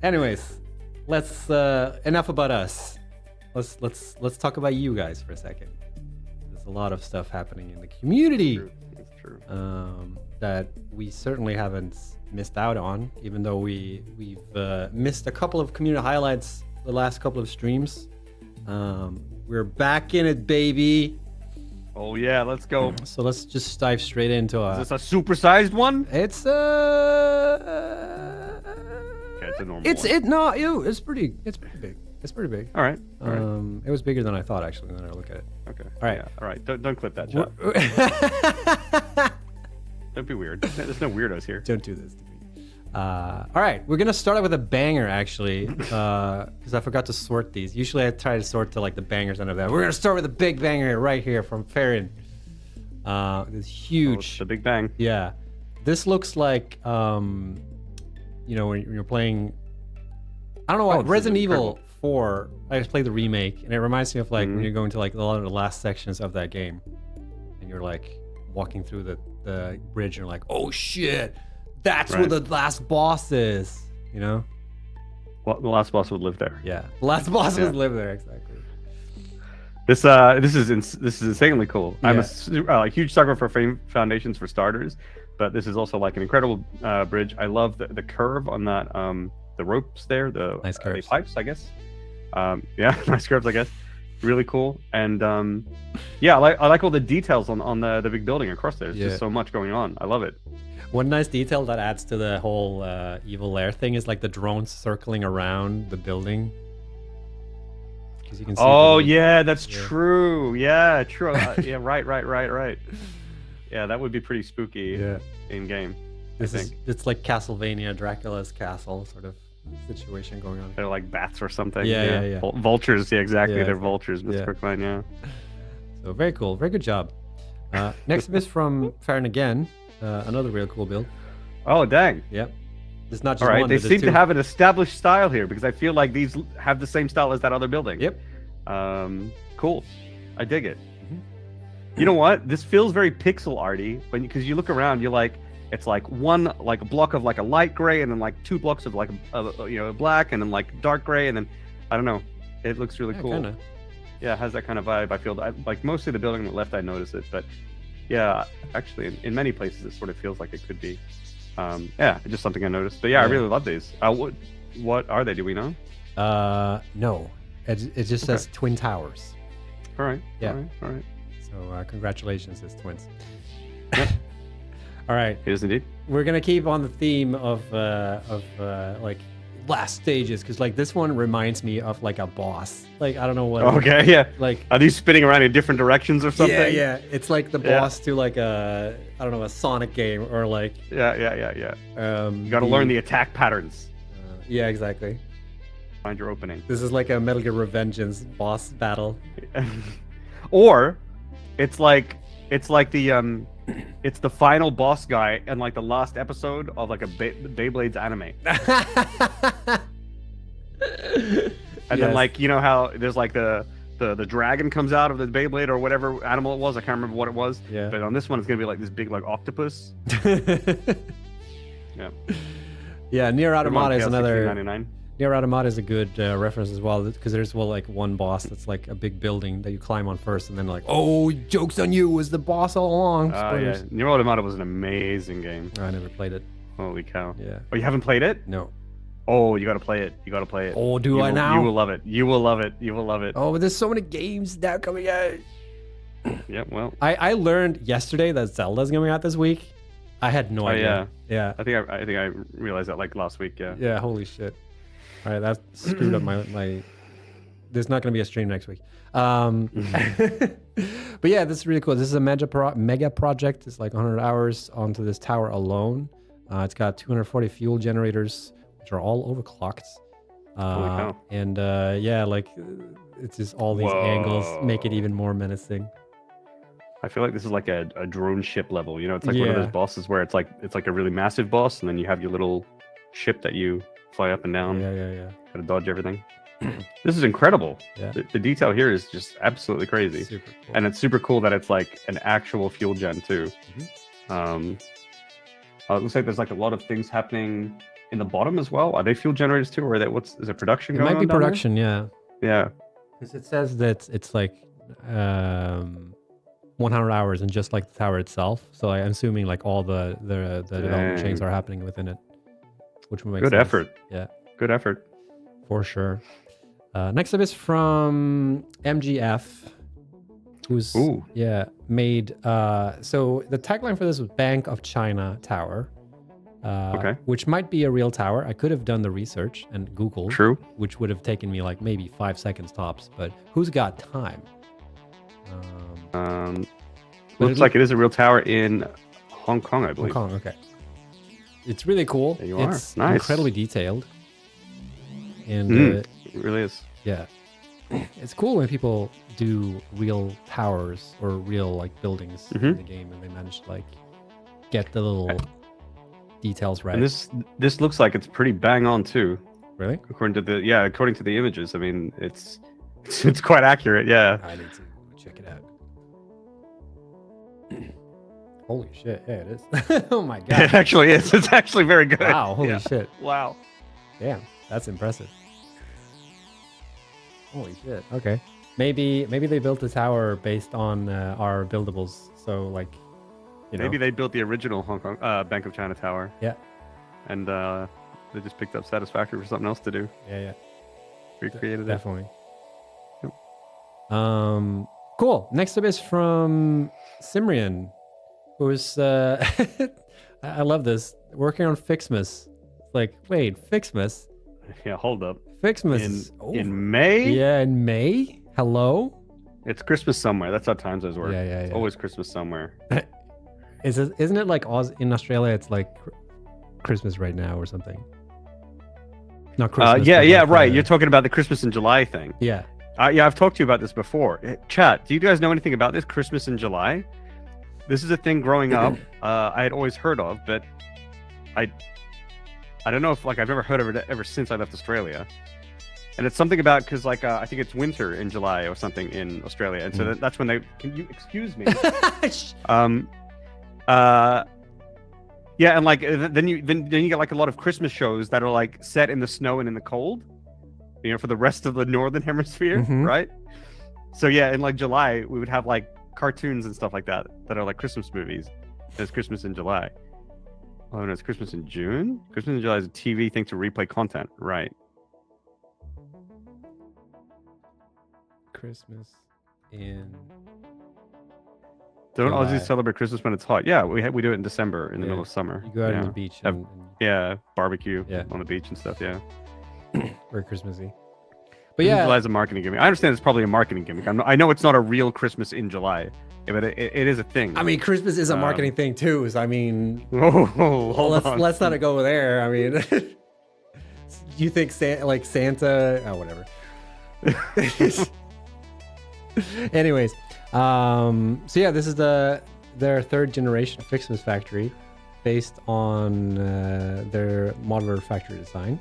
Anyways, let's enough about us. Let's talk about you guys for a second. There's a lot of stuff happening in the community It's true. that we certainly haven't missed out on, even though we've missed a couple of community highlights the last couple of streams. We're back in it, baby. Oh yeah, let's go. So let's just dive straight into Is this a supersized one? it's Okay, it's a normal it's one. it no ew, it's pretty big. It's pretty big. All right. All right. It was bigger than I thought actually when I look at it. Okay. All right. Yeah, all right. Don't clip that shot. Don't be weird. There's no weirdos here. Don't do this to me. All right, we're gonna start out with a banger actually, because I forgot to sort these. Usually I try to sort to like the bangers under that. We're gonna start with a big banger right here from Farron. This Oh, it's huge. the Big Bang. Yeah, this looks like when you're playing. I don't know Oh, what this is Resident Evil incredible. 4. I just played the remake, and it reminds me of like when you're going to like a lot of the last sections of that game, and you're like walking through the bridge, and you're like, oh shit, that's where Right. the last boss is. You know? Well, the last boss would live there. Yeah, the last boss Yeah. would live there exactly. This is insanely cool. I'm Yeah. a huge sucker for foundations for starters, but this is also like an incredible bridge. I love the curve on that the ropes there, the Nice are they curves. pipes, I guess. Yeah, nice curves, I guess. Really cool. And yeah, I like all the details on the big building across there. There's Yeah. just so much going on. I love it. One nice detail that adds to the whole evil lair thing is like the drones circling around the building. 'Cause you can see Oh the- yeah, that's Yeah. true. Yeah, true. Yeah, right. Yeah, that would be pretty spooky Yeah. in game. This I is think it's like Castlevania, Dracula's castle sort of situation going on. they're like bats or something. Yeah. Vultures. Yeah, exactly. Yeah, They're exactly. vultures. Mr. Yeah. Crookline, yeah. So very cool, very good job. Next up is from Farron again, another real cool build. Oh dang. Yep, it's not just All right. one. They but there's seem to two. have an established style here because I feel like these have the same style as that other building. Yep. Cool. I dig it. Mhm. You know what? This feels very pixel arty because you look around, you're like, it's like one like a block of like a light gray, and then like two blocks of like a black, and then like dark gray, and then I don't know. It looks really Yeah, cool. kinda. Yeah, it has that kind of vibe. I feel like mostly the building on the left, I notice it, but yeah, actually, in many places, it sort of feels like it could be. Yeah, just something I noticed. But yeah, I Yeah. really love these. What are they? Do we know? No, it just says Twin Towers. All right. Yeah. All right. So congratulations, as twins. All right, It is indeed. we're gonna keep on the theme of like last stages because like this one reminds me of like a boss. Like I don't know what. Okay. Yeah. Like Are these spinning around in different directions or something? yeah. It's like the Yeah. boss to like a I don't know, a Sonic game or like Yeah. You got to learn the attack patterns. yeah, exactly. Find your opening. This is like a Metal Gear Revengeance boss battle. Or it's like the it's the final boss guy in like the last episode of like a Beyblade's anime. And then like you know how there's like the dragon comes out of the Beyblade or whatever animal it was. I can't remember what it was. Yeah. But on this one, it's gonna be like this big like octopus. Yeah. Yeah, Nier Automata is another. 1699. Nier Automata is a good reference as well because there's like one boss that's like a big building that you climb on first, and then like, oh, joke's on you, was the boss all along. Yeah. Spoilers. Nier Automata was an amazing game. I never played it. Holy cow. Yeah. Oh, you haven't played it? No. Oh, you gotta play it. You gotta play it. Oh, do You I will- now? You will love it. You will love it. You will love it. Oh, but there's so many games now coming out. Yeah, well, I learned yesterday that Zelda's coming out this week. I had no idea. Yeah. I think I realized that like last week. Yeah. Yeah. Holy shit. All right, that screwed up my. There's not going to be a stream next week. But yeah, this is really cool. This is a mega project. It's like 100 hours onto this tower alone. It's got 240 fuel generators, which are all overclocked. Holy cow. And yeah, like it's just all these angles make it even more menacing. I feel like this is like a drone ship level. You know, it's like one of those Yeah. bosses where it's like a really massive boss, and then you have your little ship that you fly up and down. Yeah. Gotta dodge everything. This is incredible. Yeah. The detail here is just absolutely crazy. Super cool. And it's super cool that it's like an actual fuel gen too. Mm-hmm. It looks like there's like a lot of things happening in the bottom as well? Are they fuel generators too, or is it production It going might be on down there? production, yeah. Yeah. Because it says that it's like 100 hours and just like the tower itself. So I'm assuming like all the development chains Dang. are happening within it, which would make Good sense. effort. Yeah, Good effort. for sure. Next up is from MGF, who's Ooh. made. So the tagline for this was Bank of China Tower. Okay. Which might be a real tower. I could have done the research and Googled, True. which would have taken me like maybe 5 seconds tops. But who's got time? But Looks like it is a real tower in Hong Kong, I Hong believe. Kong. Okay, it's really cool. There you are. It's Nice. incredibly detailed, and It really is. yeah, it's cool when people do real towers or real like buildings in Mhm. the game, and they manage to like get the little details right. And this looks like it's pretty bang on too, Really? according to the images. I mean, it's quite accurate. Yeah. I need to check it out. Holy shit! Yeah, it is. Oh my It god! actually is. It's actually very good. Wow! Holy Yeah. shit! Wow. Damn, that's impressive. Holy shit! Okay, maybe they built the tower based on our buildables. So like, you know, Maybe they built the original Hong Kong Bank of China tower. Yeah. And they just picked up Satisfactory for something else to do. yeah, Recreated it. definitely. Yep. Cool. Next up is from Simrian, who's I love this, working on Fixmas. It's like, wait, Fixmas? Yeah. Hold up. Fixmas In is over. in May. Yeah, in May. Hello. It's Christmas somewhere. That's how time zones work. Yeah, yeah, It's yeah. always Christmas somewhere. Isn't it like in Australia? It's like Christmas right now or something. Not Christmas. Yeah, but yeah, like, right. You're talking about the Christmas in July thing. yeah. Yeah, I've talked to you about this before. Chat, do you guys know anything about this Christmas in July? This is a thing growing up. I had always heard of, but I don't know if like I've never heard of it ever since I left Australia. And it's something about because like I think it's winter in July or something in Australia, and so that's when they. Can you excuse me? Yeah, and like then you get like a lot of Christmas shows that are like set in the snow and in the cold, you know, for the rest of the northern hemisphere, Mhm. right? So yeah, in like July we would have like cartoons and stuff like that are like Christmas movies. There's Christmas in July. Oh no, it's Christmas in June. Christmas in July is a TV thing to replay content, right? Christmas in. Don't July. Aussies celebrate Christmas when it's hot? Yeah, we do it in December in the Yeah, middle of summer. You go out yeah. on the beach Have- and Yeah, barbecue Yeah. on the beach and stuff. Yeah. very Christmassy. But But yeah, July is a marketing gimmick. I understand it's probably a marketing gimmick. I know it's not a real Christmas in July, but it is a thing. I mean, Christmas is a marketing thing too. So I mean, oh, hold on. let's not go there. I mean, you think Santa? Oh, whatever. Anyways, so yeah, this is their third generation Fixmas factory, based on their modular factory design,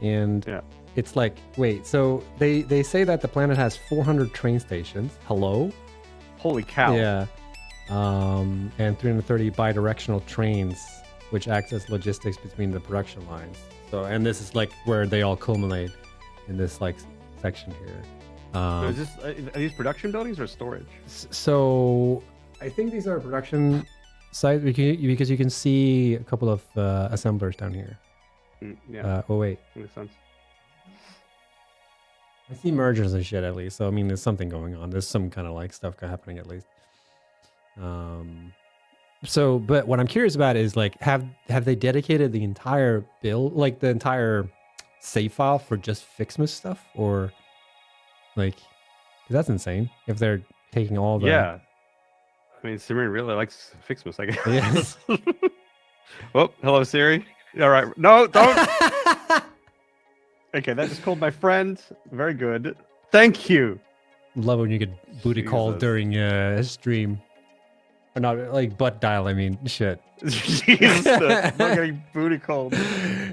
and Yeah. it's like, wait, so they say that the planet has 400 train stations. Hello. Holy cow! Yeah. And 330 bidirectional trains, which acts as logistics between the production lines. So, and this is like where they all culminate in this like section here. So is this are these production buildings or storage? So I think these are production sites because you can see a couple of assemblers down here. Yeah, Oh wait, makes sense. I see mergers and shit at least. So I mean, there's something going on. There's some kind of like stuff happening at least. So, but what I'm curious about is like, have they dedicated the entire build, like the entire save file for just Fixmas stuff, or like, 'cause that's insane. If they're taking all the Yeah, I mean, Siri really likes Fixmas, I guess. Yeah. Oh, hello, Siri. All right, no, don't. Okay, that just called my friend. Very good. Thank you. Love when you get booty called Jesus. during stream, or not like butt dial. I mean, shit. Jesus, not getting booty called.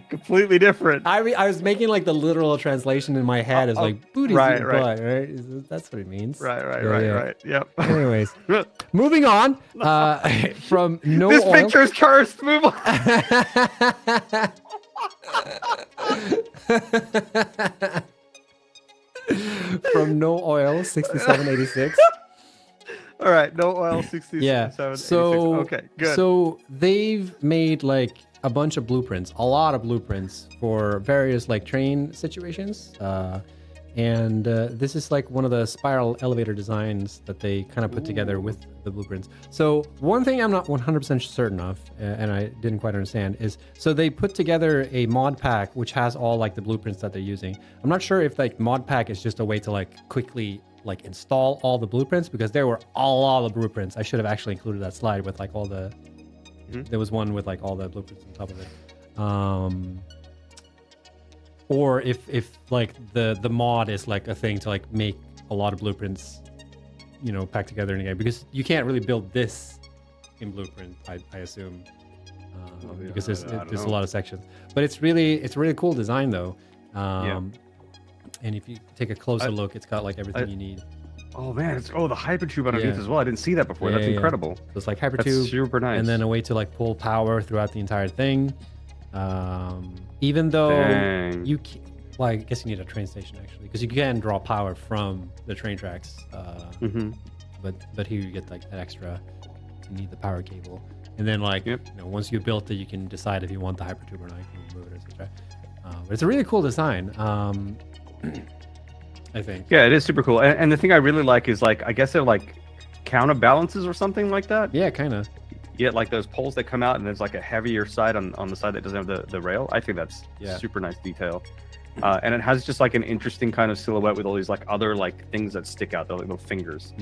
Completely different. I was making like the literal translation in my head as like booty right, butt, right. right? That's what it means. Right, Yeah. right. Yep. Anyways, moving on from no This oil. picture's cursed. Move on. From No Oil 6786. All right, no oil 67. Yeah. 86. So Okay, good. So they've made like a bunch of blueprints, a lot of blueprints for various like train situations. And this is like one of the spiral elevator designs that they kind of put together with the blueprints. So one thing I'm not 100% certain of, and I didn't quite understand, is so they put together a mod pack which has all like the blueprints that they're using. I'm not sure if like mod pack is just a way to like quickly like install all the blueprints, because there were a lot of blueprints. I should have actually included that slide with like all the. There was one with like all the blueprints on top of it. Or if like the mod is like a thing to like make a lot of blueprints, you know, packed together in a game, because you can't really build this in Blueprint, I assume, because there's a lot of sections. But it's really a cool design though. And if you take a closer look, it's got like everything you need. Oh man, it's the hypertube underneath as well. I didn't see that before. That's incredible. So it's like hypertube, That's super nice. and then a way to like pull power throughout the entire thing. Even though you can, well, I guess you need a train station actually, because you can draw power from the train tracks. But here you get like that extra. You need the power cable, and then like you know, once you built it, you can decide if you want the hypertube or not. You can move it, etc. But it's a really cool design. I think. Yeah, it is super cool. And the thing I really like is like, I guess they're like counterbalances or something like that. Yeah, kind of. Yeah, like those poles that come out and there's like a heavier side on the side that doesn't have the rail. I think that's super nice detail. And it has just like an interesting kind of silhouette with all these like other like things that stick out, the little fingers.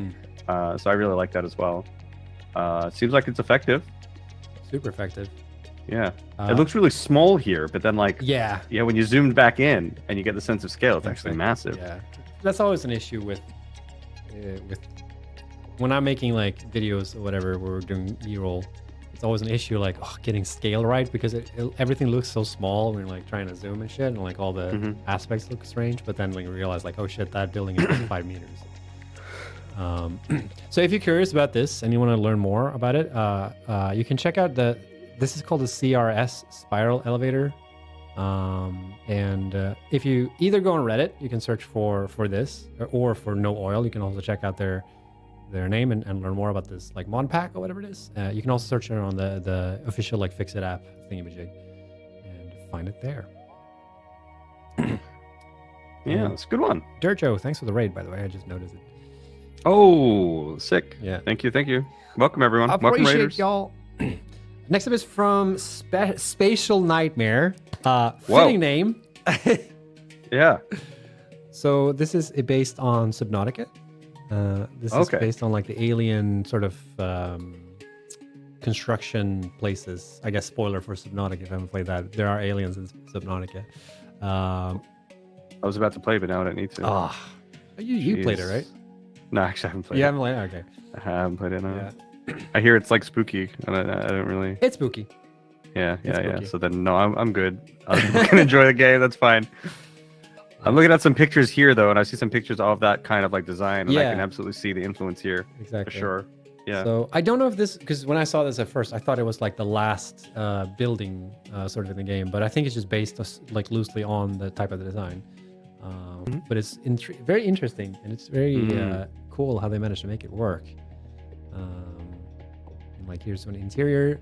So I really like that as well. Seems like it's effective. Super effective. Yeah. It looks really small here, but then like when you zoomed back in and you get the sense of scale, it's actually massive. Yeah. That's always an issue with when I'm making like videos or whatever, where we're doing B-roll. It's always an issue like getting scale right, because everything looks so small when you're like trying to zoom and shit, and like all the aspects look strange. But then when you realize like, oh shit, that building is like 5 meters. So if you're curious about this and you want to learn more about it, you can check out this is called the CRS Spiral Elevator. And if you either go on Reddit, you can search for this, or for No Oil. You can also check out their name and learn more about this like mod pack or whatever it is. You can also search it on the official like Fixit app thingamajig and find it there. Yeah, it's a good one. Dirt Joe, thanks for the raid, by the way. I just noticed it. Oh, sick. Yeah. Thank you. Welcome everyone. Appreciate Welcome Raiders. y'all. Next up is from Spatial Nightmare. Fitting name. Yeah. So this is based on Subnautica. This is based on like the alien sort of construction places. I guess spoiler for Subnautica if I haven't played that. There are aliens in Subnautica. I was about to play, but now I don't need to. You played it, right? No, actually I haven't played it. You haven't played it? Okay. I haven't played it, no. Yeah. I hear it's like spooky, and I don't really... It's spooky. Yeah. So then, no, I'm good. I can enjoy the game. That's fine. I'm looking at some pictures here, though, and I see some pictures of that kind of like design, and I can absolutely see the influence here. Exactly. For sure. Yeah. So I don't know if this, because when I saw this at first, I thought it was like the last building sort of in the game, but I think it's just based like loosely on the type of the design. But it's very interesting, and it's very cool how they managed to make it work. And like here's an interior,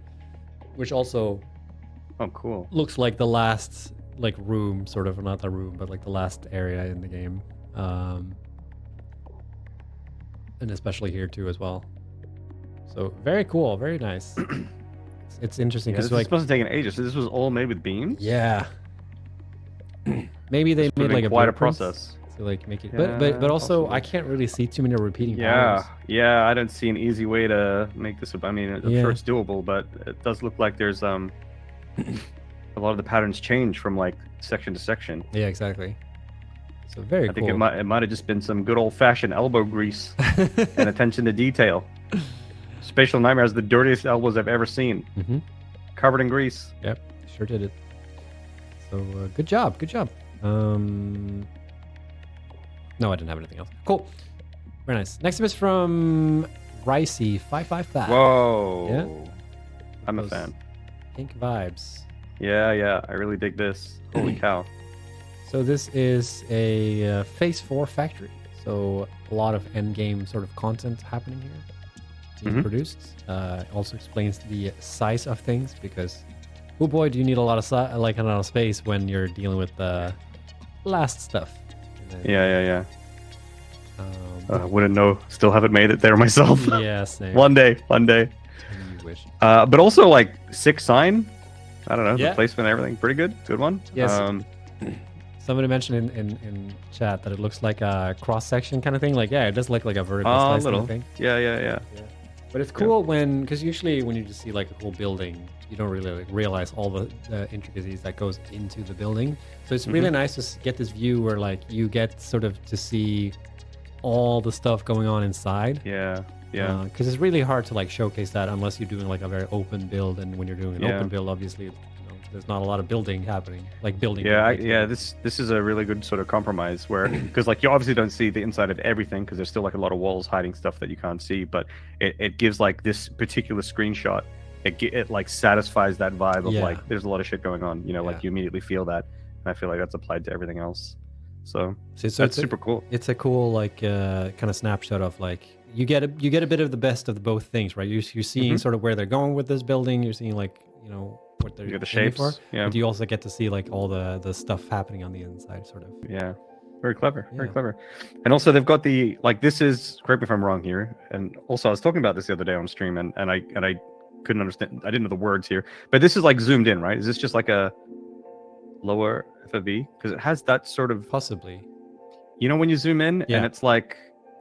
which also cool, looks like the last like room, sort of, not the room, but like the last area in the game. And especially here too as well. So very cool, very nice. It's interesting because like supposed to take an ages. So this was all made with beams. Yeah. Maybe they made like quite a process to like make it, but also possibly. I can't really see too many repeating patterns. I don't see an easy way to make this. I mean, I'm sure it's doable, but it does look like there's a lot of the patterns change from like section to section. Yeah, exactly. So very cool. I think it might have just been some good old fashioned elbow grease and attention to detail. Spatial Nightmare has the dirtiest elbows I've ever seen. Covered in grease. Yep, sure did it. So good job. No, I didn't have anything else. Cool. Very nice. Next up is from Ricey555. Whoa. Yeah. I'm a fan. Pink vibes. Yeah. I really dig this. Holy cow. So this is a Phase 4 factory. So a lot of endgame sort of content happening here being produced. Also explains the size of things because, oh boy, do you need a lot of a lot of space when you're dealing with the last stuff. And then, Yeah. Wouldn't know. Still haven't made it there myself. yeah, same. One day. You wish. But also like sick sign. I don't know. Yeah. The placement and everything. Pretty good. Good one. Yes. Somebody mentioned in chat that it looks like a cross section kind of thing. Like, yeah, it does look like a vertical A slice little. kind of thing. Yeah. But it's cool because usually when you just see like a whole building, you don't really like, realize all the intricacies that goes into the building. So it's really nice to get this view where like you get sort of to see all the stuff going on inside. Yeah. Because it's really hard to like showcase that unless you're doing like a very open build, and when you're doing an open build, obviously, there's not a lot of building happening, like building. This is a really good sort of compromise where because like you obviously don't see the inside of everything because there's still like a lot of walls hiding stuff that you can't see, but it gives like this particular screenshot. It like satisfies that vibe of like there's a lot of shit going on. Like you immediately feel that, and I feel like that's applied to everything else. So that's super cool. It's a cool like kind of snapshot of like you get a bit of the best of both things, right? You're seeing sort of where they're going with this building. You're seeing like what they're you get the aiming shapes, for, yeah. but you also get to see like all the stuff happening on the inside, sort of. Yeah, very clever, very clever. And also they've got the like this is correct me if I'm wrong here. And also I was talking about this the other day on stream, and I couldn't understand. I didn't know the words here, but this is like zoomed in, right? Is this just like a lower FOV? Because it has that sort of possibly. When you zoom in and it's like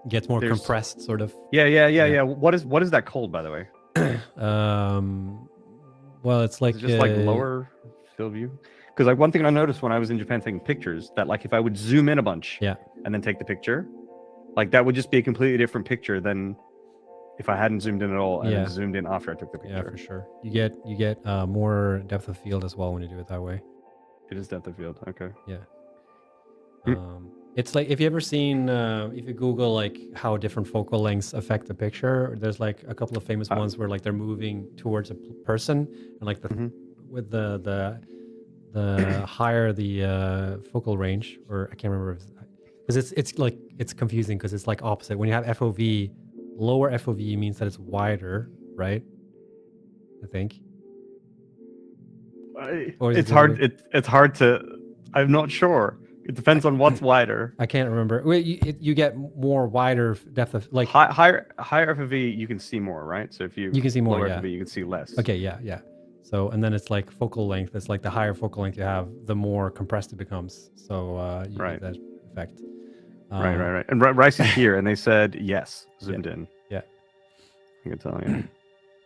gets more compressed, sort of. Yeah. What is that called, by the way? Well, it's like just like lower field view. Because like one thing I noticed when I was in Japan taking pictures, that like if I would zoom in a bunch, and then take the picture, like that would just be a completely different picture than if I hadn't zoomed in at all and then zoomed in after I took the picture. Yeah, for sure. You get more depth of field as well when you do it that way. It is depth of field. Okay. Yeah. It's like if you ever seen if you Google like how different focal lengths affect the picture, there's like a couple of famous ones where like they're moving towards a person, and like with the higher the focal range, or I can't remember because it's like it's confusing because it's like opposite. When you have FOV, lower FOV means that it's wider, right? I think. It's hard. It's hard to. I'm not sure. It depends on what's wider. I can't remember. You get more wider depth of like higher FOV. You can see more, right? So if you can see more, lower FOV, you can see less. Okay, yeah. So and then it's like focal length. It's like the higher focal length you have, the more compressed it becomes. So you get that effect. Right. And Rice is here, and they said yes, zoomed in. Yeah, I can tell you.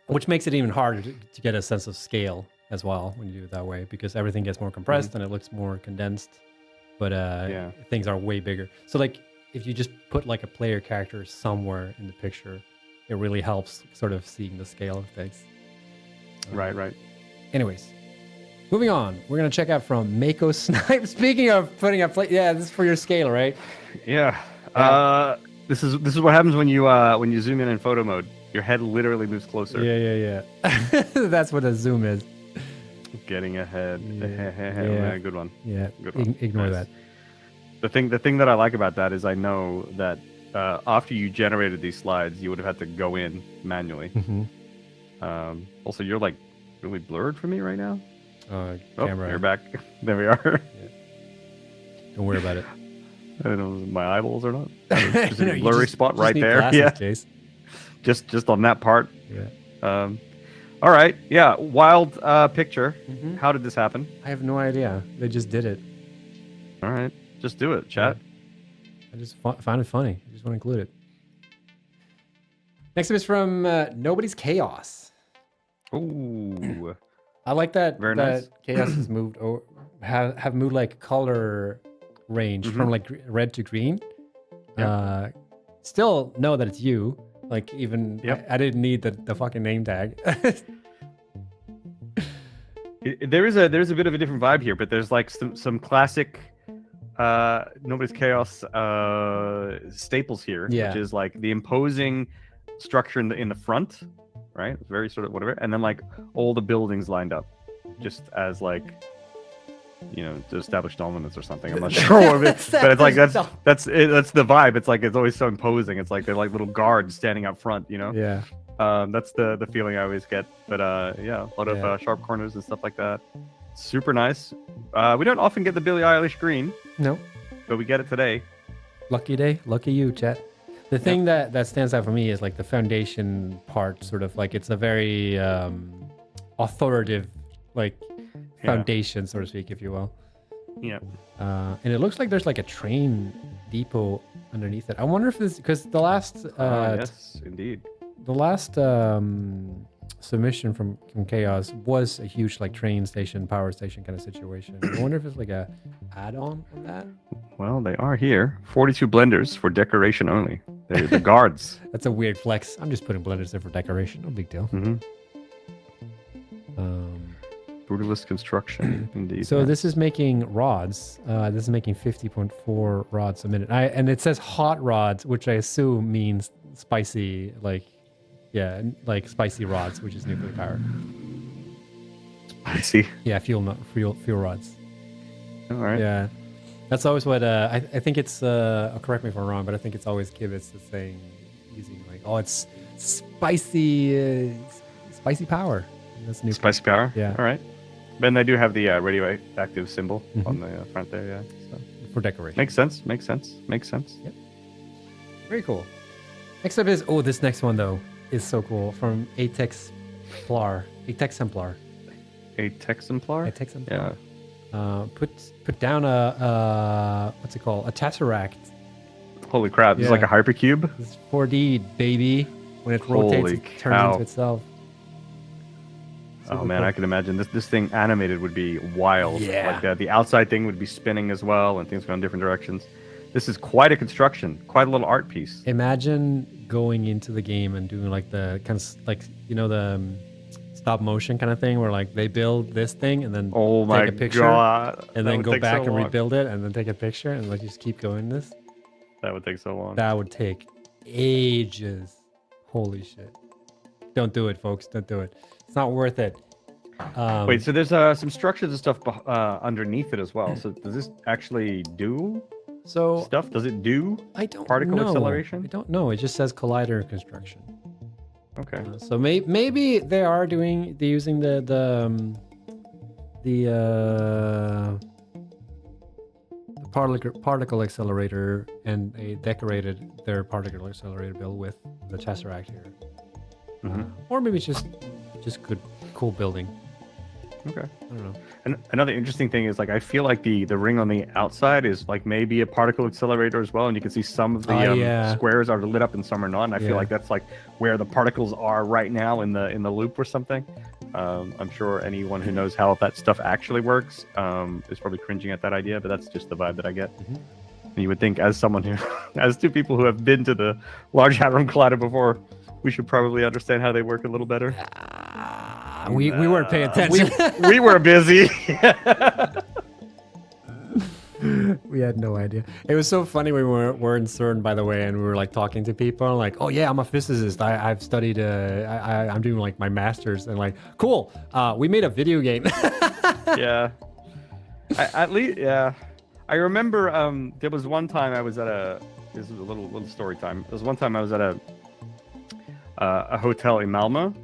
Which makes it even harder to get a sense of scale as well when you do it that way, because everything gets more compressed and it looks more condensed. But things are way bigger. So like if you just put like a player character somewhere in the picture, it really helps sort of seeing the scale of things. Right. Anyways, moving on. We're gonna check out from Mako Snipe. Speaking of putting up this is for your scale, right? Yeah. This is what happens when you zoom in photo mode. Your head literally moves closer. Yeah. That's what a zoom is. Getting ahead. Yeah. Good one. Yeah. Good one. Ignore that. The thing that I like about that is I know that after you generated these slides, you would have had to go in manually. Also, you're like really blurred for me right now. Camera. You're back. There we are. Yeah. Don't worry about it. I don't know if my eyeballs or not. There's a blurry spot right need there. Glasses, Yeah. Just on that part. Yeah. All right. Yeah. Wild picture. How did this happen? I have no idea. They just did it. All right. Just do it, chat. I just found it funny. I just want to include it. Next up is from Nobody's Chaos. Ooh. I like that. Very nice. Chaos has moved or have moved like color range from like red to green. Yep. Still know that it's you. Like even I didn't need the fucking name tag. There is a bit of a different vibe here, but there's like some classic Nobody's Chaos staples here, which is like the imposing structure in the front, right? It's very sort of whatever, and then like all the buildings lined up. just as like, to establish dominance or something. I'm not sure of it, but it's like that's the vibe. It's like it's always so imposing. It's like they're like little guards standing up front. Yeah. That's the feeling I always get. But yeah, a lot of sharp corners and stuff like that. Super nice. We don't often get the Billie Eilish green, No. but we get it today. Lucky day. Lucky you, chat. The thing that stands out for me is like the foundation part, sort of like it's a very authoritative, like foundation, so to speak, if you will. Yeah. And it looks like there's like a train depot underneath it. I wonder if this, because the last yes, indeed. the last submission from Chaos was a huge like train station, power station kind of situation. I wonder if it's like a add-on on that. Well, they are here. 42 blenders for decoration only. They're the guards. That's a weird flex. I'm just putting blenders there for decoration. No big deal. Mm-hmm. Brutalist construction, indeed. So this is making rods. This is making 50.4 rods a minute. And it says hot rods, which I assume means spicy, like spicy rods, which is nuclear power. Spicy. Yeah, fuel rods. All right. Yeah, that's always what I think it's. Correct me if I'm wrong, but I think it's always Kibitz that's saying, using like, oh, it's spicy power. That's nuclear. Spicy power. Yeah. All right. Then they do have the radioactive symbol on the front there. Yeah. So. For decoration. Makes sense. Yep. Very cool. Next up is this next one though is so cool from Atexemplar. Yeah. Put down a what's it called? A tesseract. Holy crap! This is like a hypercube. It's 4D, baby. When it rotates, it turns into itself. Oh man, I can imagine this thing animated would be wild. Yeah. Like the outside thing would be spinning as well, and things going different directions. This is quite a construction, quite a little art piece. Imagine going into the game and doing like the kind of like the stop motion kind of thing, where like they build this thing and then take a picture, and then go back and rebuild it, and then take a picture, and like just keep going. This. That would take so long. That would take ages. Holy shit! Don't do it, folks. Don't do it. It's not worth it. Wait, so there's some structures and stuff underneath it as well. So does this actually do stuff? Does it do particle acceleration? I don't know. It just says collider construction. Okay. So maybe they are using the particle accelerator, and they decorated their particle accelerator build with the Tesseract here. Or maybe it's just good, cool building. Okay. I don't know. And another interesting thing is, like, I feel like the ring on the outside is like maybe a particle accelerator as well, and you can see some of the squares are lit up and some are not. And I feel like that's like where the particles are right now in the loop or something. I'm sure anyone who knows how that stuff actually works is probably cringing at that idea, but that's just the vibe that I get. And you would think, as someone who, as two people who have been to the Large Hadron Collider before, we should probably understand how they work a little better. We weren't paying attention. We were busy. We had no idea. It was so funny when we were in CERN, by the way, and we were like talking to people, like, oh yeah, I'm a physicist. I've studied. I'm doing like my master's, and like, cool. We made a video game. Yeah. At least, yeah. I remember there was one time I was at this is a little story time. There was one time I was at a hotel in Malmo,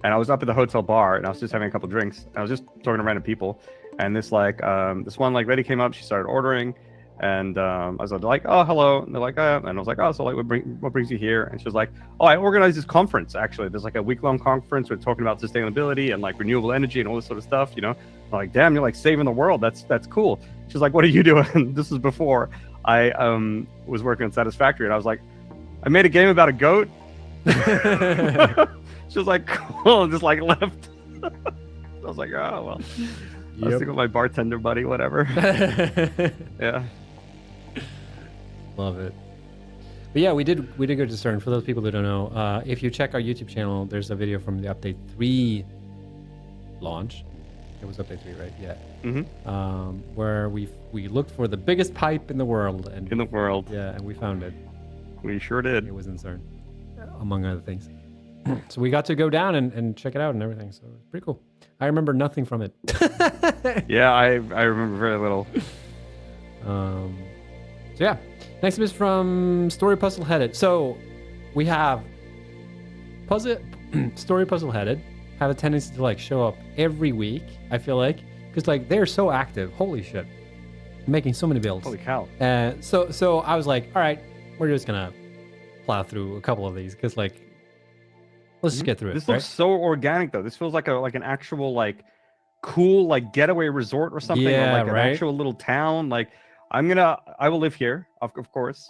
and I was up at the hotel bar, and I was just having a couple drinks. And I was just talking to random people, and this one like lady came up. She started ordering, and I was like, oh, hello. And they're like, and I was like, oh, so like, what brings you here? And she was like, oh, I organized this conference. Actually, there's like a week-long conference. We're talking about sustainability and like renewable energy and all this sort of stuff. You know, I'm like, damn, you're like saving the world. That's cool. She's like, what are you doing? This was before I was working on Satisfactory, and I was like, I made a game about a goat. She was like, cool, and just like left. I was like, oh well. I was thinking with my bartender buddy, whatever. Yeah. Love it. But yeah, we did go to CERN. For those people that don't know, if you check our YouTube channel, there's a video from the Update 3 launch. It was Update 3, right? Yeah. Where we looked for the biggest pipe in the world. Yeah, and we found it. We sure did. It was in CERN, among other things. So we got to go down and check it out and everything. So it's pretty cool. I remember nothing from it. Yeah, I remember very little. So yeah, next is from Story Puzzle Headed. So we have Story Puzzle Headed have a tendency to like show up every week. I feel like because like they're so active. Holy shit, making so many builds. Holy cow. So I was like, all right, we're just gonna plow through a couple of these because like let's just get through it. This right? looks so organic though. This feels like an actual like cool like getaway resort or something, or like an actual little town. Like I will live here, of course.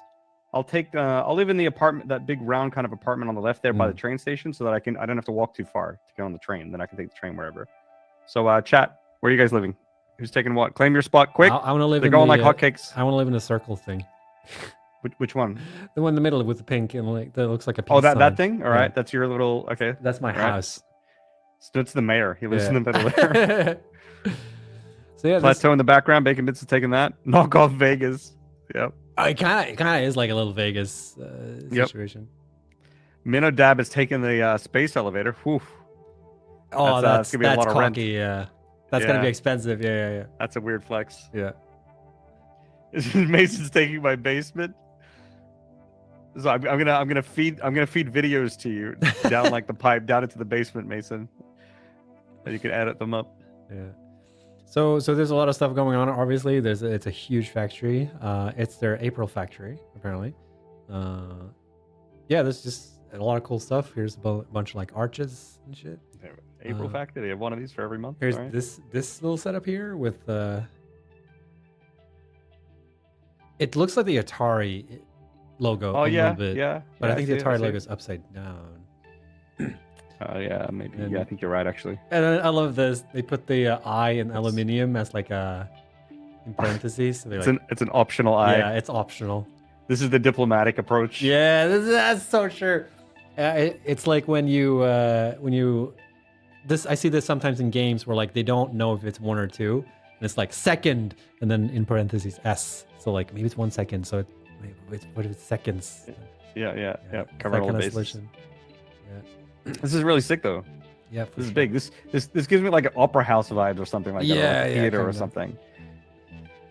I'll live in the apartment, that big round kind of apartment on the left there by the train station, so that I don't have to walk too far to get on the train. Then I can take the train wherever. So chat, where are you guys living? Who's taking what? Claim your spot quick. I want to live. They're going like hotcakes. I want to live in a circle thing. Which one? The one in the middle with the pink and like that looks like a peace Oh, that sign. thing. All right, that's your little. Okay, That's my house. So it's the mayor. He lives in the middle there. So yeah, Plateau in the background. Bacon Bits is taking that. Knock off Vegas. Yep. It kind of is like a little Vegas situation. Minnow Dab is taking the space elevator. Whew. Oh, that's gonna be a lot of rent. cocky. Yeah, that's gonna be expensive. Yeah. That's a weird flex. Yeah. Mason's taking my basement. So I'm gonna feed videos to you down like the pipe down into the basement, Mason. And you can edit them up. Yeah. So there's a lot of stuff going on. Obviously, it's a huge factory. It's their April factory apparently. Yeah, there's just a lot of cool stuff. Here's a bunch of like arches and shit. April factory. They have one of these for every month. Here's right? this little setup here with it looks like the Atari logo a little bit. yeah. But I think the Atari logo logo is upside down. Oh yeah, maybe. And- Yeah, I think you're right actually. And I love this. They put the eye in aluminium as like a in parentheses. So It's an optional eye. yeah, it's optional. This is the diplomatic approach. Yeah, that's so sure. It's like when you I see this sometimes in games where like they don't know if it's 1 or 2, and it's like second, and then in parentheses S. So like maybe it's 1 second. So what if it's seconds? Yeah. It's Cover that all kind the of bases. solution. This is really sick though. Yeah, This is big. This gives me like an opera house vibes or something like that. Or like a theater or kinda. something.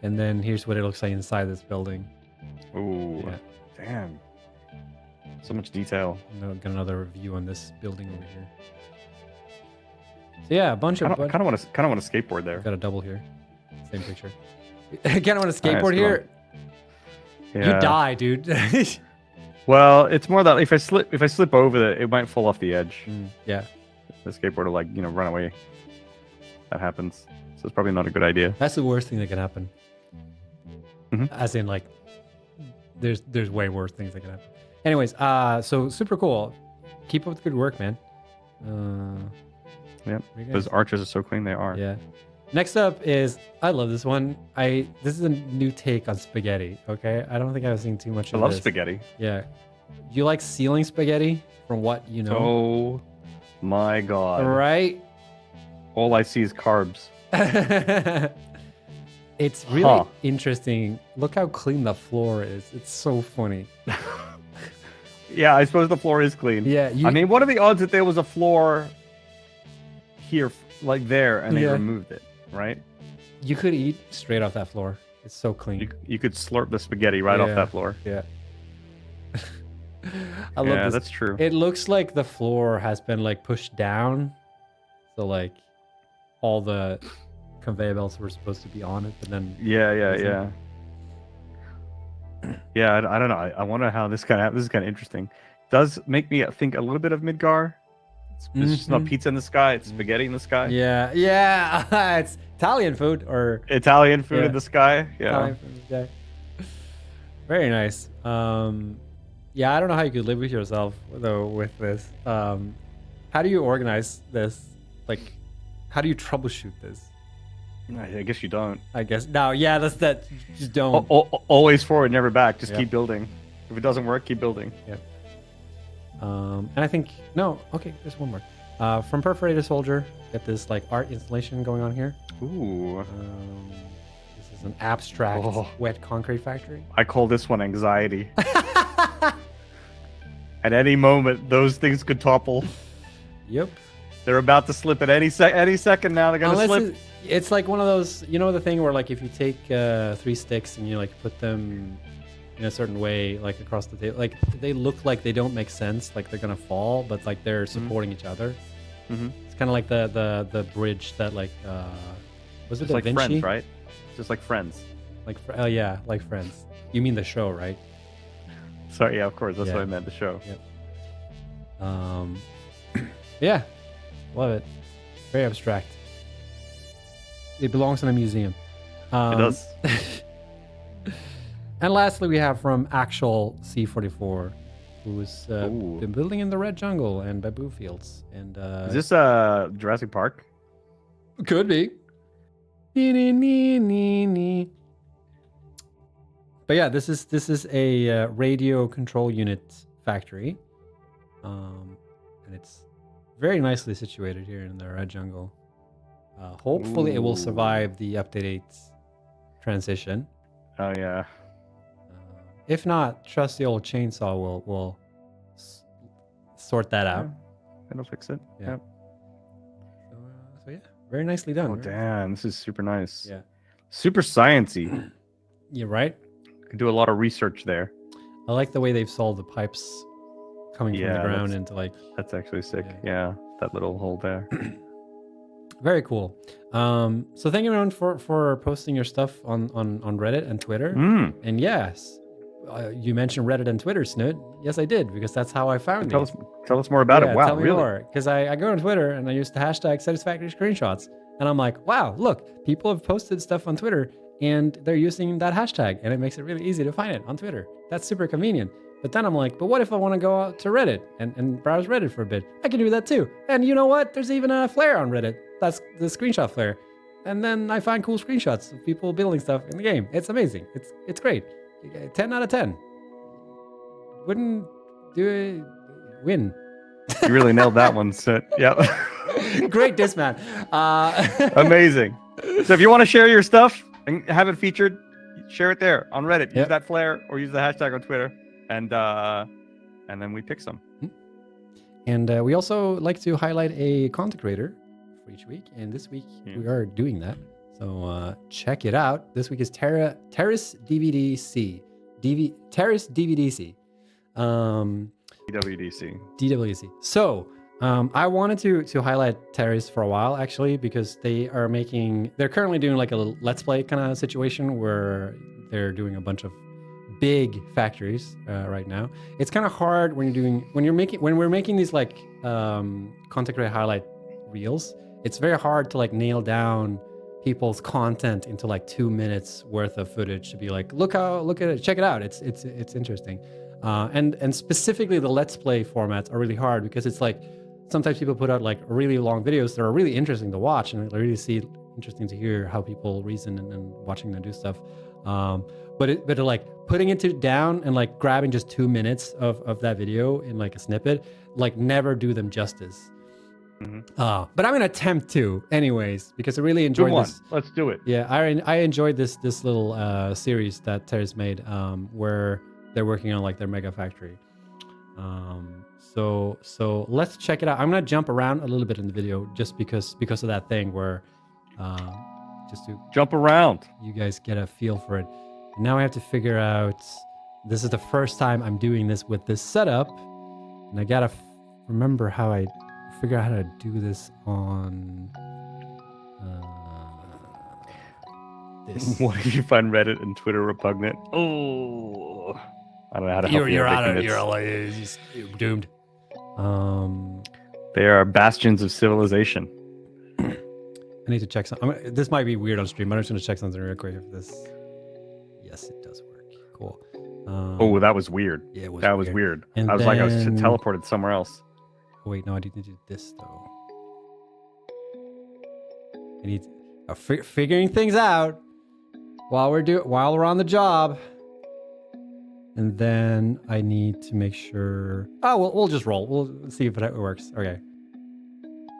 And then here's what it looks like inside this building. Ooh. Yeah. Damn. So much detail. Got another view on this building over here. So yeah, a bunch of. I kind of want to skateboard there. Got a double here. Same picture. I kind of want to skateboard Alright, here. Yeah. You die, dude. Well, it's more that if I slip over it might fall off the edge. Yeah. The skateboard will like run away. That happens. So it's probably not a good idea. That's the worst thing that can happen. Mhm. As in, like, there's way worse things that can happen. Anyways, so super cool. Keep up the good work, man. Yep. Very Those nice. arches are so clean. They are. Yeah. Next up is I love this one. This is a new take on spaghetti. Okay, I don't think I've seen too much I of love this. spaghetti. Yeah. You like sealing spaghetti, from what you know? Oh my god. Right. All I see is carbs. It's really Huh. interesting. Look how clean the floor is. It's so funny. Yeah, I suppose the floor is clean. Yeah. I mean, what are the odds that there was a floor here, like there, and they Yeah. removed it, right? you could eat straight off that floor. It's so clean. You could slurp the spaghetti right off Yeah. that floor. Yeah. I love Yeah, this. that's true. It looks like the floor has been like pushed down. So like all the conveyor belts were supposed to be on it, but then Yeah. Isn't- Yeah, I don't know. I wonder how this is kind of interesting. Does make me think a little bit of Midgar. It's just not Mhm. pizza in the sky; it's spaghetti in the sky. yeah, it's Italian food or Italian food Yeah. in the sky. Yeah. Italian food. Yeah. Very nice. Yeah, I don't know how you could live with yourself though with this. How do you organize this? Like, how do you troubleshoot this? I guess you don't. I guess no, yeah, that's that. Just don't. Always forward, never back. Just Yeah. keep building. If it doesn't work, keep building. And I think no. Okay, there's one more. From Perforated Soldier, get this like art installation going on here. Ooh. This is an abstract Oh. wet concrete factory. I call this one anxiety. At any moment, those things could topple. Yep. They're about to slip at any second now. They're gonna slip. It's like one of those, you know, the thing where like if you take 3 sticks and you like put them in a certain way, like across the table, like they look like they don't make sense, like they're gonna fall, but like they're supporting each other. Mm-hmm. It's kind of like the bridge that like was it It's Da like Vinci? Friends, right? Just like Friends. Like oh yeah, like Friends. You mean the show, right? Sorry, yeah, of course. That's Yeah. what I meant. The show. Yeah, love it. Very abstract. It belongs in a museum. It does. And lastly, we have from Actual C44, who's Ooh. been building in the Red Jungle and Bamboo Fields. And Is this Jurassic Park? could be. But yeah, this is a radio control unit factory, and it's very nicely situated here in the Red Jungle. Hopefully, it will Ooh. survive the update 8 transition. Oh yeah. If not, trust the old chainsaw will sort that out. It'll fix it. Yeah. Yep. So yeah, very nicely done. Oh damn, this is super nice. Yeah. Super sciencey. Yeah, right. Could do a lot of research there. I like the way they've solved the pipes coming from Yeah, the ground that's- into like. That's actually sick. Yeah. Yeah, that little hole there. Very cool. So thank you everyone for posting your stuff on Reddit and Twitter. And yes, you mentioned Reddit and Twitter, Snoot. Yes, I did, because that's how I found Tell it. us more about it. Wow, tell me really? more. Because I go on Twitter and I use the hashtag satisfactory screenshots. And I'm like, wow, look, people have posted stuff on Twitter and they're using that hashtag. And it makes it really easy to find it on Twitter. That's super convenient. But then I'm like, but what if I want to go out to Reddit and browse Reddit for a bit? I can do that too. And you know what? There's even a flare on Reddit. That's the screenshot flare. And then I find cool screenshots of people building stuff in the game. It's amazing. It's great. 10 out of 10. Wouldn't do it. Win. You really nailed that one, Sid. Yep. Great diss, man. Amazing. So if you want to share your stuff and have it featured, share it there on Reddit. Use Yep. that flare or use the hashtag on Twitter, and then we pick some. And we also like to highlight a content creator for each week. And this week we are doing that. So check it out. This week is Terrace DVDC. Terrace DVDC. DWDC. DWC. So I wanted to highlight Terrace for a while, actually, because they're currently doing like a little Let's Play kind of situation where they're doing a bunch of big factories right now. It's kind of hard when we're making these like content creator highlight reels. It's very hard to like nail down people's content into like 2 minutes worth of footage to be like, look at it, check it out. It's interesting. And specifically the Let's Play formats are really hard because it's like sometimes people put out like really long videos that are really interesting to watch and really interesting to hear how people reason and watching them do stuff. But like putting it down and like grabbing just 2 minutes of that video in like a snippet, like never do them justice. Mm-hmm. But I'm gonna attempt to anyways because I really enjoyed this. Let's do it. Yeah, I enjoyed this little series that Terrace made where they're working on like their mega factory. So let's check it out. I'm gonna jump around a little bit in the video just because of that thing where just to Jump around. you guys get a feel for it. And now I have to figure out. This is the first time I'm doing this with this setup, and I gotta remember how I figure out how to do this on this. What if you find Reddit and Twitter repugnant? Oh, I don't know how to help you. You're out of It's- you're doomed. They are bastions of civilization. I need to check something. This might be weird on stream, but I'm just gonna check something real quick if this. Yes, it does work. Cool. Oh, that was weird. Yeah, That was weird. And I was like, I was then- teleported somewhere else. Wait, no, I need to do this though. I need figuring things out while we're on the job, and then I need to make sure. Oh, we'll just roll. We'll see if it works. Okay.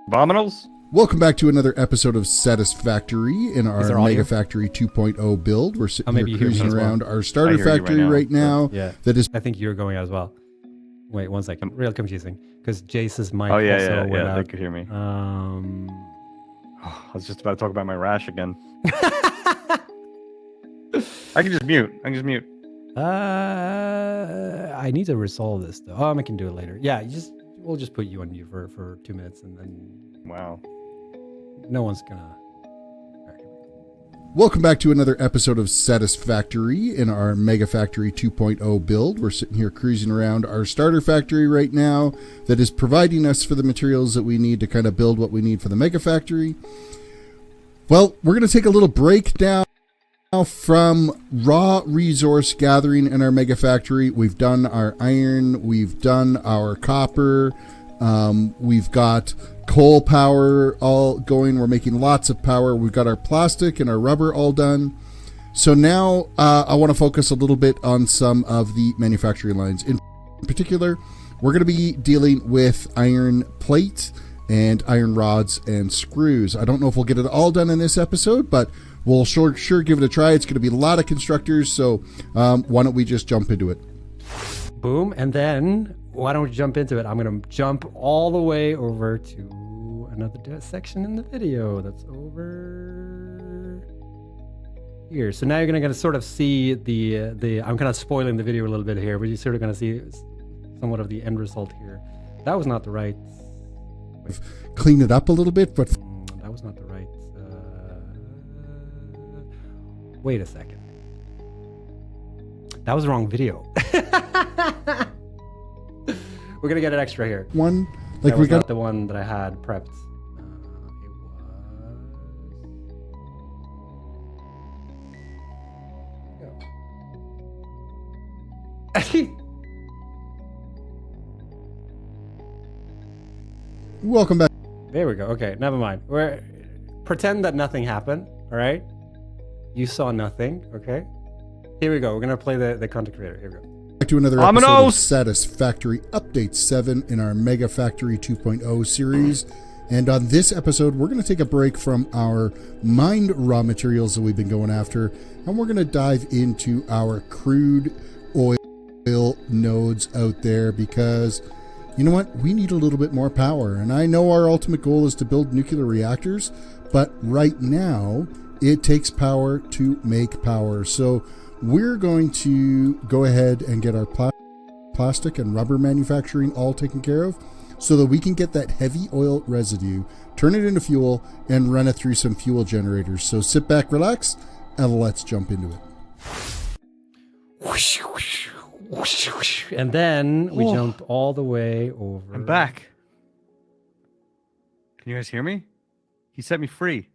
Abominals? Welcome back to another episode of Satisfactory in our there audio? Mega Factory 2.0 build. We're sitting maybe here you hear me cruising as well. around our I starter hear you right factory now. right now. Yeah. That is I think you're going out as well. Wait, 1 second. Real confusing because Jace's mic Oh yeah, also yeah, went yeah. They out. could hear me. Um, I was just about to talk about my rash again. I can just mute. I need to resolve this though. I can do it later. Yeah, we'll just put you on mute for 2 minutes, and then Wow. no one's gonna. Welcome back to another episode of Satisfactory in our Mega Factory 2.0 build. We're sitting here cruising around our starter factory right now that is providing us for the materials that we need to kind of build what we need for the Mega Factory. Well, we're going to take a little break now from raw resource gathering in our Mega Factory. We've done our iron, we've done our copper, we've got coal power all going. We're making lots of power. We've got our plastic and our rubber all done. So now I want to focus a little bit on some of the manufacturing lines. In particular, we're going to be dealing with iron plate and iron rods and screws. I don't know if we'll get it all done in this episode, but we'll sure give it a try. It's going to be a lot of constructors, so why don't we just jump into it? Boom, and then why don't we jump into it? I'm gonna jump all the way over to another section in the video that's over here. So now you're gonna sort of see the I'm kind of spoiling the video a little bit here, but you're sort of gonna see somewhat of the end result here. That was not the right. Wait. Clean it up a little bit, but That was not the right. Wait a second. That was the wrong video. We're gonna get an extra here. one That like was we got not the one that I had prepped. It was. welcome back. There we go. Okay, never mind. Pretend that nothing happened. All right. You saw nothing. Okay. Here we go. We're gonna play the content creator. Here we go. Back to another episode of Ominous! Satisfactory Update 7 in our Mega Factory 2.0 series. And on this episode, we're going to take a break from our mined raw materials that we've been going after, and we're going to dive into our crude oil nodes out there because, you know what, we need a little bit more power. And I know our ultimate goal is to build nuclear reactors, but right now, it takes power to make power. So we're going to go ahead and get our plastic and rubber manufacturing all taken care of so that we can get that heavy oil residue, turn it into fuel, and run it through some fuel generators. So sit back, relax, and let's jump into it. And then we jump all the way over. I'm back. Can you guys hear me? He set me free.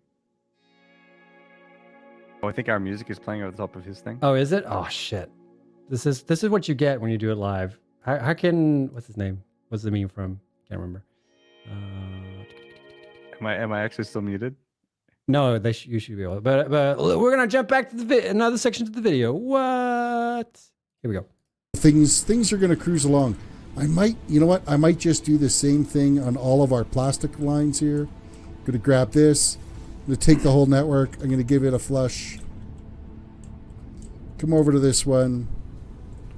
Oh, I think our music is playing over the top of his thing. Oh, is it? Oh shit. This is what you get when you do it live. How can what's his name? What's the meme from? Can't remember. Am I actually still muted? No, you should be able. But we're gonna jump back to another section of the video. What? Here we go. Things are going to cruise along. I might just do the same thing on all of our plastic lines here. I'm going to grab this. I'm going to take the whole network. I'm going to give it a flush. Come over to this one.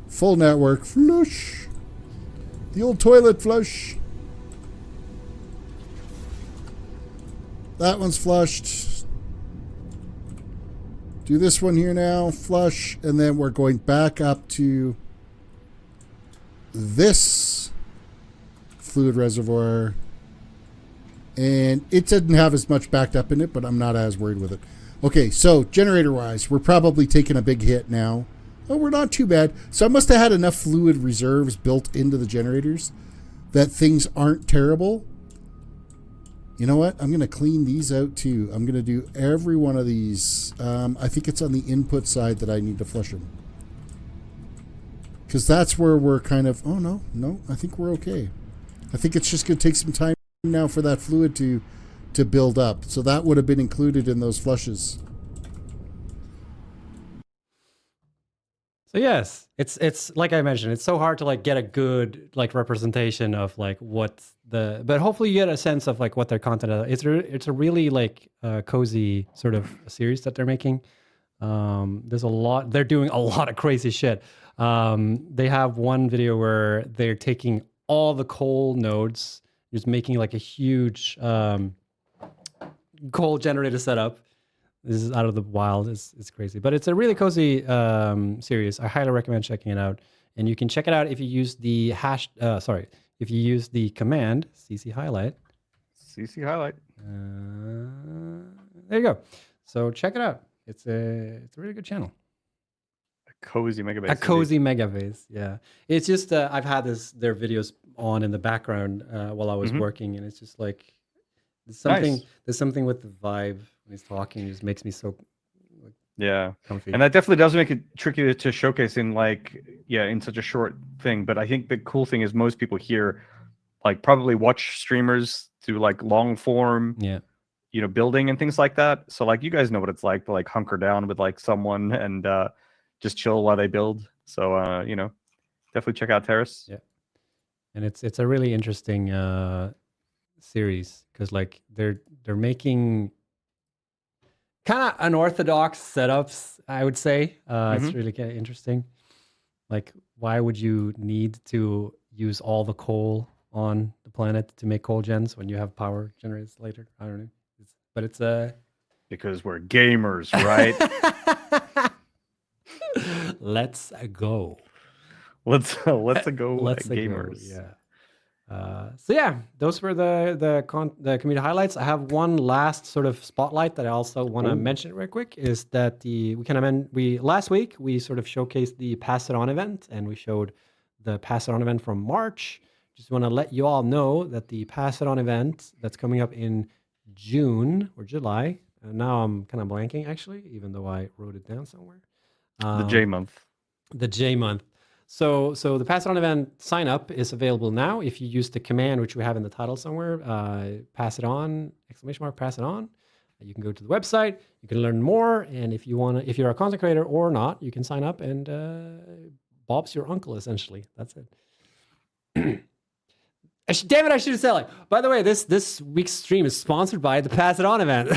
Full network. Flush. The old toilet flush. That one's flushed. Do this one here now. Flush. And then we're going back up to this fluid reservoir. And it didn't have as much backed up in it, but I'm not as worried with it. Okay, so generator-wise, we're probably taking a big hit now. Oh, we're not too bad. So I must have had enough fluid reserves built into the generators that things aren't terrible. You know what? I'm going to clean these out too. I'm going to do every one of these. I think it's on the input side that I need to flush them. Because that's where we're kind of... Oh, no. I think we're okay. I think it's just going to take some time now for that fluid to build up. So that would have been included in those flushes. So yes, it's like I mentioned, it's so hard to like get a good like representation of like what but hopefully you get a sense of like what their content is. It's a really like cozy sort of series that they're making. There's a lot, they're doing a lot of crazy shit. They have one video where they're taking all the coal nodes, just making like a huge coal generator setup. This is out of the wild. It's crazy, but it's a really cozy series. I highly recommend checking it out. And you can check it out if you use the if you use the command CC highlight. CC highlight. There you go. So check it out. It's a really good channel. A cozy mega base. A cozy mega base. Yeah. It's just I've had their videos on in the background while I was working, and it's just like there's something with the vibe when he's talking. It just makes me so comfy. And that definitely does make it tricky to showcase in in such a short thing. But I think the cool thing is most people here probably watch streamers do long form building and things like that. So you guys know what it's like to hunker down with someone and just chill while they build. So definitely check out Terrace. Yeah. And it's a really interesting series because they're making kind of unorthodox setups, I would say. It's really kind of interesting. Why would you need to use all the coal on the planet to make coal gens when you have power generators later? I don't know. But it's because we're gamers, right? Let's go. Let's go, gamers. So yeah, those were the community highlights. I have one last sort of spotlight that I also want to mention real quick. Is that last week we sort of showcased the Pass It On event, and we showed the Pass It On event from March. Just want to let you all know that the Pass It On event that's coming up in June or July. Now I'm kind of blanking actually, even though I wrote it down somewhere. The J month. The J month. So the Pass It On event sign up is available now. If you use the command, which we have in the title somewhere, pass it on, ! Pass it on. You can go to the website. You can learn more. And if you're a content creator or not, you can sign up and Bob's your uncle, essentially. That's it. Damn it, I should have said by the way, this week's stream is sponsored by the Pass It On event.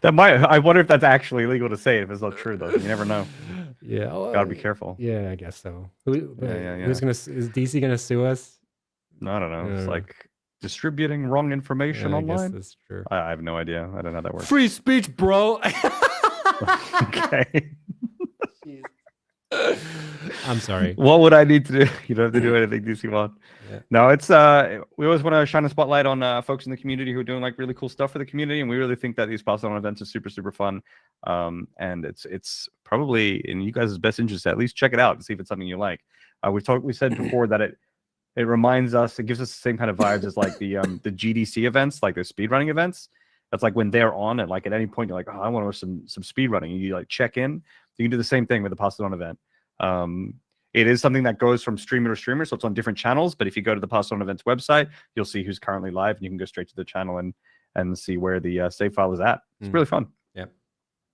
I wonder if that's actually legal to say if it's not true though. You never know. Yeah. Gotta be careful. Yeah, I guess so. Is DC gonna sue us? No, I don't know. It's distributing wrong information online. I guess that's true. I have no idea. I don't know how that works. Free speech, bro. Okay. I'm sorry. What would I need to do? You don't have to do anything, DC One. Yeah. No, it's we always want to shine a spotlight on folks in the community who are doing really cool stuff for the community, and we really think that these Pass It On events are super fun. And it's probably in you guys' best interest to at least check it out and see if it's something you like. We said before that it reminds us, it gives us the same kind of vibes as the GDC events, the speedrunning events. That's when they're on and at any point you're I want to watch some speedrunning, and you check in. You can do the same thing with the Pass It On event. It is something that goes from streamer to streamer, so it's on different channels. But if you go to the Pass It On events website, you'll see who's currently live, and you can go straight to the channel and see where the save file is at. It's really fun.